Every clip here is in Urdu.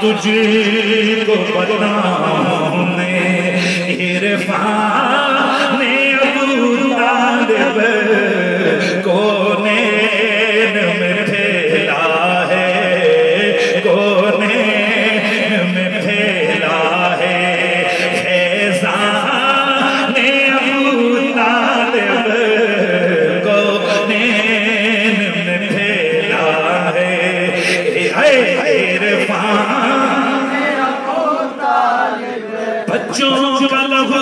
تجھ کو بدنام نے عرفان ابو طالب کونین میں پھیلا ہے، کونین میں پھیلا ہے، فیضان ابو طالب کونین میں پھیلا ہے، بچوں کا لہو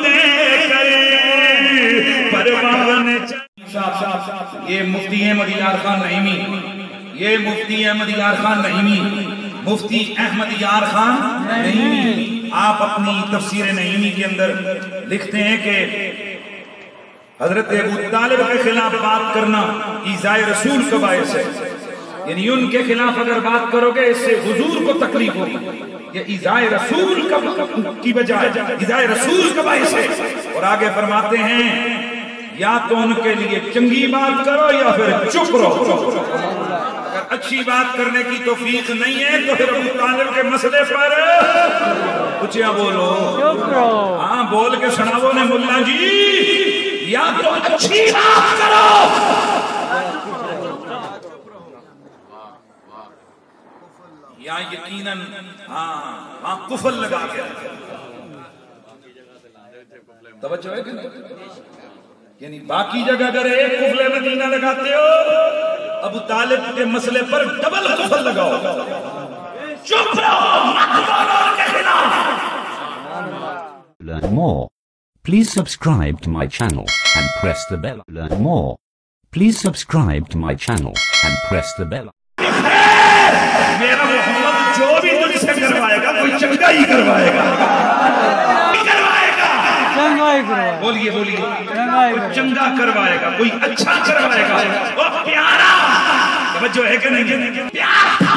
دے کر پروان یہ مفتی احمد یار خان نعیمی، یہ مفتی احمد یار خان نعیمی، مفتی احمد یار خان نعیمی آپ اپنی تفسیر نعیمی کے اندر لکھتے ہیں کہ حضرت ابو طالب کے خلاف بات کرنا ایذائے رسول کا باعث ہے، یعنی ان کے خلاف اگر بات کرو گے اس سے حضور کو تکلیف ہوگی، یہ ایذائے رسول کی وجہ ہے، ایذائے رسول کا باعث ہے۔ اور آگے فرماتے ہیں یا تو ان کے لیے چنگی بات کرو یا پھر چپ رہو، اگر اچھی بات کرنے کی توفیق نہیں ہے تو پھر ابو طالب کے مسئلے پر اچھا بولو، ہاں بول کے سناؤ نے ملا جی، یا تو اچھی بات کرو یا یقیناً ہاں کفل لگا کے توجہ ہے کہ نہیں، یعنی باقی جگہ اگر ایک کفل مدینہ لگاتے ہو ابو طالب کے مسئلے پر ڈبل کفل لگاؤ، چپ رہو مت بولو ان کے خلاف۔ Learn more. Please subscribe to my channel and press the bell. Learn more. Please subscribe to my channel and press the bell. میرا محمد جو بھی تجھ سے کروائے گا کوئی چنگا ہی کروائے گا، بولیے بولیے، کوئی چنگا کروائے گا، کوئی اچھا کروائے گا، وہ پیارا، توجہ ہے کہ نہیں، پیار تھا۔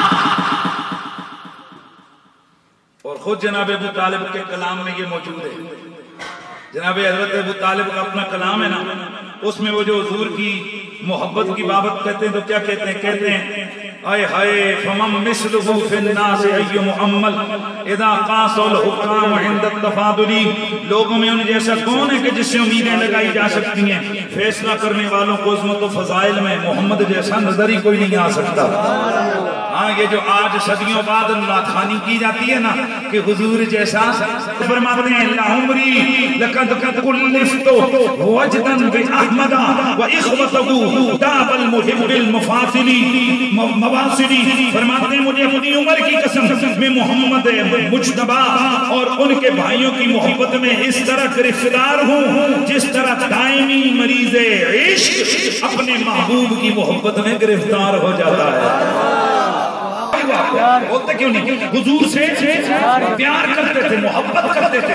اور خود جناب ابو طالب کے کلام میں یہ موجود ہے، جناب حضرت ابو طالب کا اپنا کلام ہے نا، اس میں وہ جو حضور کی محبت کی بابت کہتے ہیں تو کیا کہتے ہیں، کہتے ہیں اے ہائے فمن مثلہ فی الناس ای محمد اذا قاس الحکام عند التفاضل، لوگوں میں ان جیسا کون ہے کہ جس سے امیدیں لگائی جا سکتی ہیں، فیصلہ کرنے والوں کو عظمت و فضائل میں محمد جیسا نظر ہی کوئی نہیں آ سکتا۔ ہاں یہ جو آج صدیوں بعد ناخوانی کی جاتی ہے نا کہ حضور جیسا، فرماتے ہیں لعمری لقد کلفت وجدا باحمد واخوته داب المحب المفاصل مواصلی، فرماتے ہیں مجھے اپنی عمر کی قسم میں محمد مجتبی اور ان کے بھائیوں کی محبت میں اس طرح گرفتار ہوں جس طرح دائمی مریض عشق اپنے محبوب کی محبت میں گرفتار ہو جاتا ہے۔ ہوتے کیوں نہیں، حضور سے پیار کرتے تھے، محبت کرتے تھے۔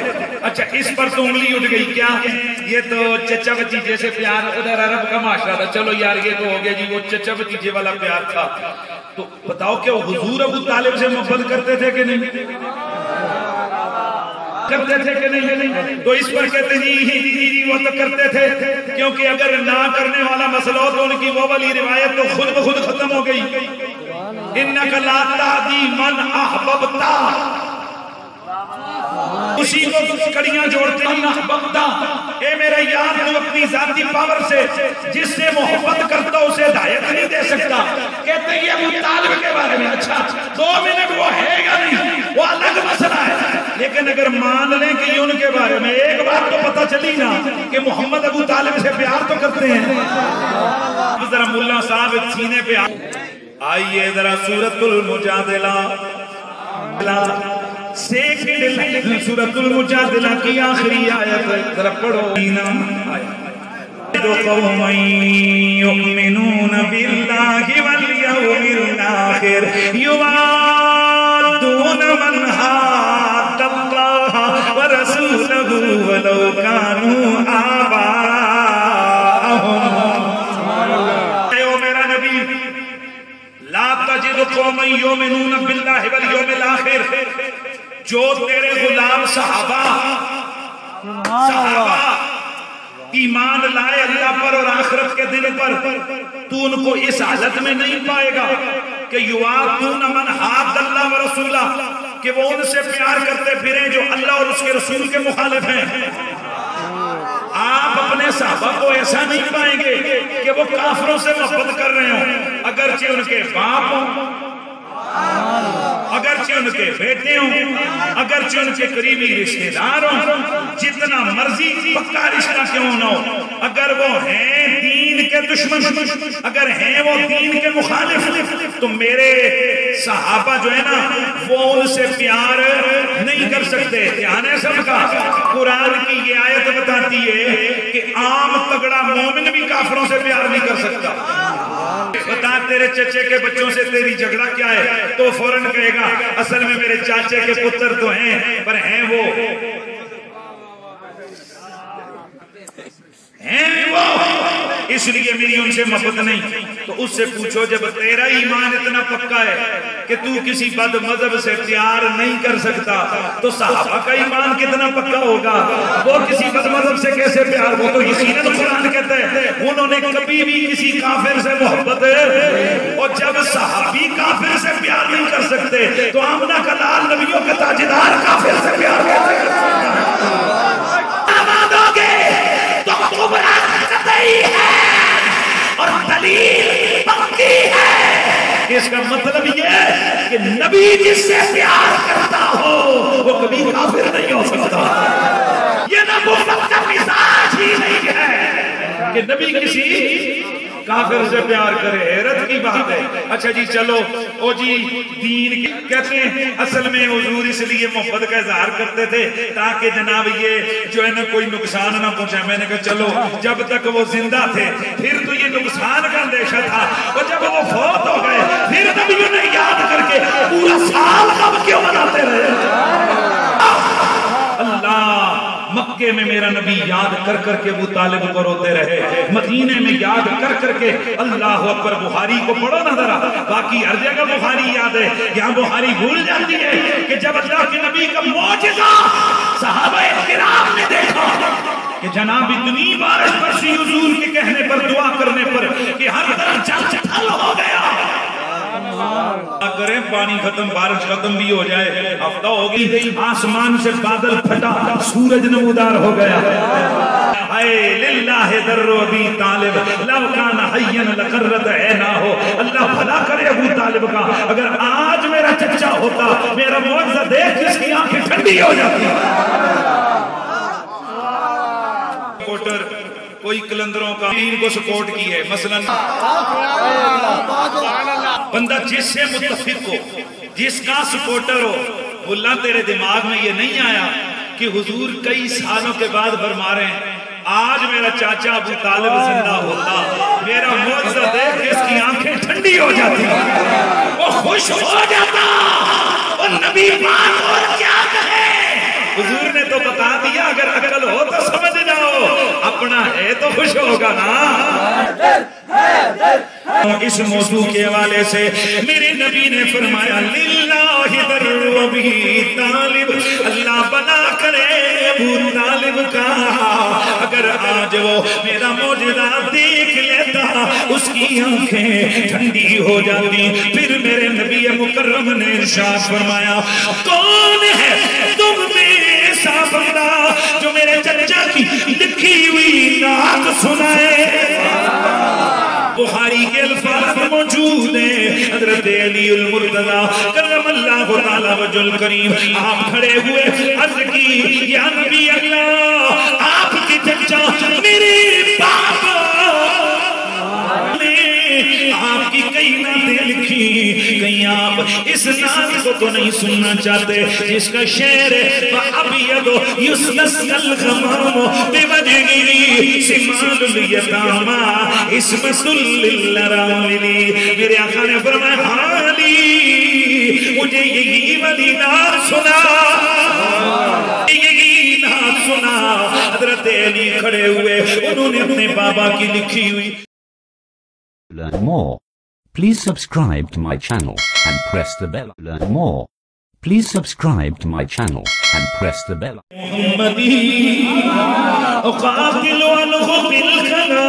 اچھا اس پر تو انگلی اٹھ گئی، کیا یہ تو چچا بچیجے سے پیار، ادھر عرب کا معاشرہ تھا، چلو یار یہ تو ہو گیا جی وہ چچا بچیجے والا پیار تھا، تو بتاؤ کہ وہ حضور ابو طالب سے محبت کرتے تھے کہ نہیں، کرتے تھے کہ نہیں؟ تو اس پر کہتے ہیں جی وہ تو کرتے تھے، کیونکہ اگر نہ کرنے والا مسئلہ ہو تو ان کی وہ والی روایت تو خود بخود ختم ہو گئی، انک لا تہدی من احببت، اسی کو کڑیاں جوڑتے ہیں احببتا، اے میرے یار تو اپنی ذاتی پاور سے جس سے محبت کرتا اسے ہدایت نہیں دے سکتا۔ کہتے ہیں یہ ابو طالب کے بارے میں، اچھا 2 منٹ وہ ہے گا نہیں، وہ الگ مسئلہ ہے، لیکن اگر مان لیں کہ یہ ان کے بارے میں ایک بات تو پتہ چلی نا کہ محمد ابو طالب سے پیار تو کرتے ہیں۔ ذرا ملا صاحب سینے پہ آئیے ذرا سورۃ المجادلہ سورۃ المجادلہ کی آخری آیت ذرا پڑھو۔ قوم یؤمنون باللہ والیوم الآخر یوادون من حاد اللہ ورسولہ ولو کانوا آباءہم۔ قوم یؤمنون باللہ والیوم الآخر، جو تیرے غلام صحابہ ایمان لائے اللہ پر اور آخرت کے دن پر، تو ان کو اس حالت میں نہیں پائے گا کہ یوادون من حاد اللہ کہ وہ ان سے پیار کرتے پھریں جو اللہ اور اس کے رسول کے مخالف ہیں. آپ اپنے صحابہ کو ایسا نہیں پائیں گے کہ وہ کافروں سے محبت کر رہے ہوں، اگرچہ ان کے باپ ہوں، اگرچہ ان کے بیٹے ہوں، اگرچہ ان کے قریبی رشتہ دار ہوں، جتنا مرضی پکا رشتہ کیوں نہ ہو، اگر وہ ہیں دین کے دشمن، اگر ہیں وہ دین کے مخالف، تو میرے صحابہ جو ہے نا وہ ان سے پیار نہیں کر سکتے. دھیان ہے سب کا. قرآن کی یہ آیت بتاتی ہے کہ عام تگڑا مومن بھی کافروں سے پیار نہیں کر سکتا. بتا تیرے چچے کے بچوں سے تیری جھگڑا کیا ہے، تو فوراً کہے گا اصل میں میرے چاچے کے پتر تو ہیں پر ہیں وہ اس لیے میری ان سے محبت نہیں. تو اس سے پوچھو جب تیرا ایمان اتنا پکا ہے کہ تو کسی بد مذہب سے پیار نہیں کر سکتا تو صحابہ کا ایمان کتنا پکا ہوگا، وہ کسی بد مذہب سے کیسے پیار. وہ تو یقیناً قرآن کہتا ہے انہوں نے کبھی بھی کسی کافر سے محبت، اور جب صحابی کافر سے پیار نہیں کر سکتے تو آمنہ کا لال نبیوں کا تاجدار کافر سے پیار کرتے اور دلیل پکی ہے. اس کا مطلب یہ ہے کہ نبی جس سے پیار کرتا ہو وہ کبھی کافر نہیں ہو سکتا. یہ نبوت کا مزاج ہی نہیں ہے کہ نبی کسی کافر سے پیار کرے. حیرت کی بات ہے. اچھا جی چلو او جی دین کہتے ہیں اصل میں حضور اس لیے محبت کا اظہار کرتے تھے تاکہ جناب یہ جو ہے نا کوئی نقصان نہ پہنچے. میں نے کہا چلو جب تک وہ زندہ تھے پھر تو یہ نقصان کا اندیشہ تھا، اور جب وہ فوت ہو گئے پھر نبیوں نے یاد کر کے پورا سال غم کیوں مناتے رہے. اللہ مکے میں میرا نبی یاد کر کر کے ابو طالب کو روتے رہے، مدینے میں یاد کر کر کے. اللہ اکبر. بخاری کو پڑھو نہ ذرا، باقی ہر جگہ بخاری یاد ہے، یہاں بخاری بھول جاتی ہے کہ جب اللہ کے نبی کا معجزہ صحابہ کرام نے دیکھا کہ جناب اتنی بارش برسی حضور کے کہنے پر، دعا کرنے پر کہ ہر طرف جل جھل ہو گیا. اگر پانی ختم، بارش ختم بھی ہو جائے، ہفتہ ہوگی، آسمان سے بادل پھٹا، سورج نمودار ہو گیا. اے للہ در ابی طالب لو کان حیا لقرت عیناہ. اللہ بھلا کرے ابو طالب کا، اگر آج میرا چچا ہوتا میرا معجزہ دیکھ جس کی آنکھیں ٹھنڈی ہو جاتی. سپورٹر کوئی کلندروں کا ٹیم کو سپورٹ کی ہے، مثلا بندہ جس سے متفق ہو، جس کا سپورٹر ہو، اللہ تیرے دماغ میں یہ نہیں آیا کہ حضور کئی سالوں کے بعد فرما رہے ہیں آج میرا چاچا ابو طالب زندہ ہوتا میرا معجزہ دیکھ جس کی آنکھیں ٹھنڈی ہو جاتی، وہ خوش ہو جاتا. اور نبی پاک اور کیا کہے، حضور نے تو بتا دیا اگر عقل ہو تو سمجھ جاؤ، اپنا ہے تو خوش ہوگا نا. اس موضوع کے حوالے سے میرے نبی نے فرمایا للہ در ابی طالب، اللہ بنا کرے ابو طالب کا، اگر آج وہ میرا معجزہ دیکھ لیتا اس کی آنکھیں ٹھنڈی ہو جاتی. پھر میرے نبی مکرم نے ارشاد فرمایا کون ہے تم میں ایسا بندہ جو میرے چچا کی لکھی ہوئی نعت سنائے. بخاری کے الفاظ موجود ہیں. حضرت علی المرتضی کرم اللہ تعالی وجہ الکریم آپ کھڑے ہوئے عرض کی یا نبی اللہ آپ کی چچا میرے باپ نے آپ کی کئی نعتیں لکھی، کہیں آپ اس نعت کو تو نہیں سننا چاہتے جس کا شعر ہے وَأَبْيَضُ يُسْتَسْقَى الْغَمَامُ بِوَجْهِهِ سِمَالُ الْيَتَامَى اسْمَةٌ لِلْأَرَامِلِ. میرے آقا نے فرمایا حالی مجھے یہی والی نعت سنا، یہی نعت سنا. حضرت علی کھڑے ہوئے، انہوں نے اپنے بابا کی لکھی ہوئی. Learn more. Please subscribe to my channel and press the bell. Learn more. Please subscribe to my channel and press the bell. محمدی اقاتل عنہ بالقنا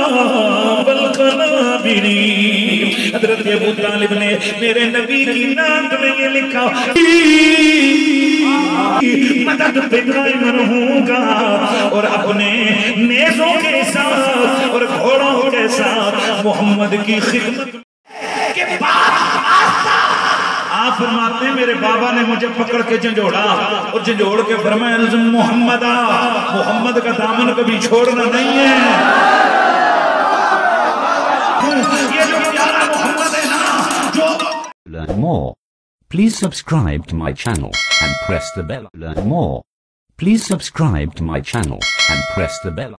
والقنابری. حضرت ابو طالب نے میرے نبی کی نعت میں یہ لکھا مدد پہ قائم رہوں گا اور اپنے نیزوں کے ساتھ اور گھوڑوں کے ساتھ محمد کی خدمت کے بعد آپ فرماتے ہیں میرے بابا نے مجھے پکڑ کے جھنجھوڑا اور جھنجھوڑ کے فرمایا محمد محمد کا دامن کبھی چھوڑنا نہیں ہے. یہ جو پیارا محمد ہے نا جو Learn more. Please subscribe to my channel and press the bell. Learn more. Please subscribe to my channel and press the bell.